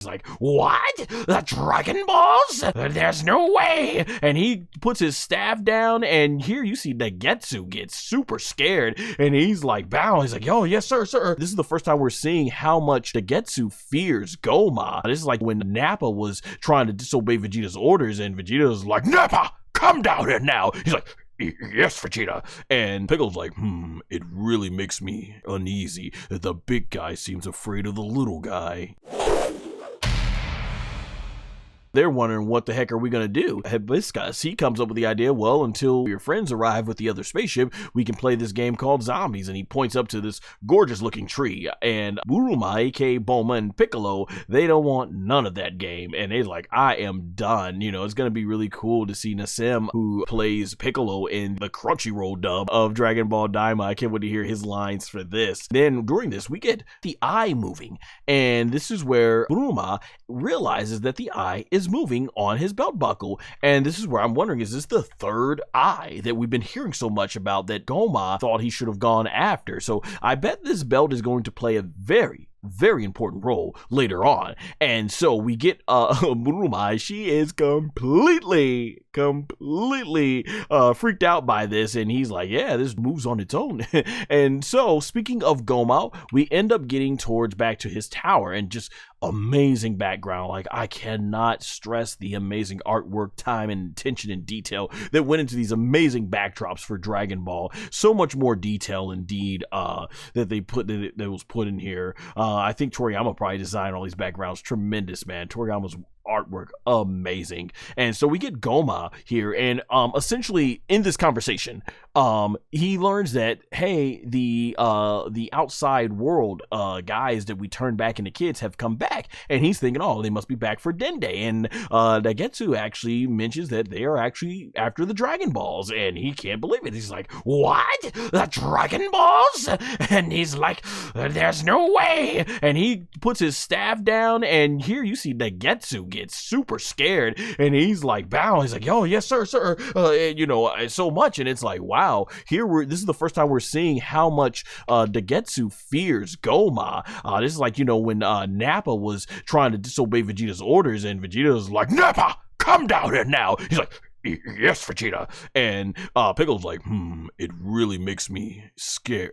He's like, what? The Dragon Balls? There's no way. And he puts his staff down, and here you see Degesu gets super scared, and he's like, bow. He's like, yo, yes, sir, sir. This is the first time we're seeing how much Degesu fears Gomah. This is like when Nappa was trying to disobey Vegeta's orders, and Vegeta's like, Nappa, come down here now. He's like, yes, Vegeta. And Piccolo's like, it really makes me uneasy that the big guy seems afraid of the little guy. They're wondering, what the heck are we going to do? Hibiscus, he comes up with the idea, well, until your friends arrive with the other spaceship, we can play this game called Zombies. And he points up to this gorgeous looking tree. And Bulma, aka Gomah, and Piccolo, they don't want none of that game. And they're like, I am done. You know, it's going to be really cool to see Nassim, who plays Piccolo in the Crunchyroll dub of Dragon Ball DAIMA. I can't wait to hear his lines for this. Then during this, we get the eye moving. And this is where Bulma realizes that the eye is moving on his belt buckle. And this is where I'm wondering, is this the third eye that we've been hearing so much about that Gomah thought he should have gone after? So I bet this belt is going to play a very important role later on. And so we get Marba. She is completely freaked out by this, and he's like, yeah, this moves on its own. And so speaking of Gomah, we end up getting towards back to his tower, and just amazing background. Like, I cannot stress the amazing artwork, time, and attention and detail that went into these amazing backdrops for Dragon Ball. So much more detail indeed that was put in here. I think Toriyama probably designed all these backgrounds. Tremendous, man. Toriyama's artwork amazing. And so we get Gomah here, and essentially in this conversation, he learns that, hey, the outside world guys that we turned back into kids have come back, and he's thinking, oh, they must be back for Dende. And Degesu actually mentions that they are actually after the Dragon Balls, and he can't believe it. He's like, what? The Dragon Balls? And he's like, there's no way. And he puts his staff down, and here you see Degesu gets super scared, and he's like, bow. He's like, yo, yes, sir, sir. You know, so much. And it's like, wow, this is the first time we're seeing how much Degesu fears Gomah. This is like, you know, when Nappa was trying to disobey Vegeta's orders, and Vegeta's like, Nappa, come down here now. He's like, yes, Vegeta. And Piccolo's like, it really makes me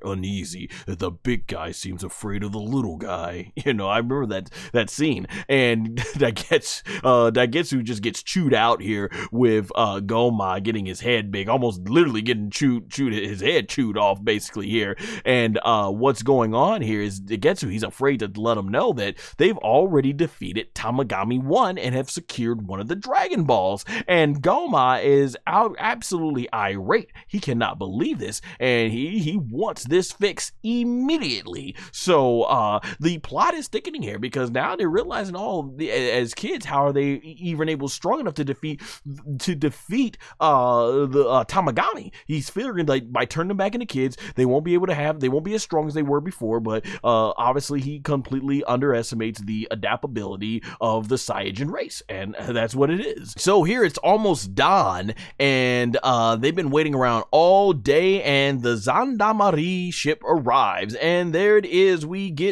uneasy that the big guy seems afraid of the little guy. You know, I remember that scene. And Degesu just gets chewed out here with Gomah getting his head big, almost literally getting his head chewed off basically here. And what's going on here is Degesu, he's afraid to let him know that they've already defeated Tamagami 1 and have secured one of the Dragon Balls. And Gomah is absolutely irate. He cannot believe this, and he wants this fix immediately. So the plot is thickening here, because now they're realizing, as kids, how are they even strong enough to defeat the Tamagami? He's figuring like by turning them back into kids, they won't be as strong as they were before. But obviously he completely underestimates the adaptability of the Saiyajin race, and that's what it is. So here it's almost done, and they've been waiting around all day, and the Zandamari ship arrives, and there it is. We get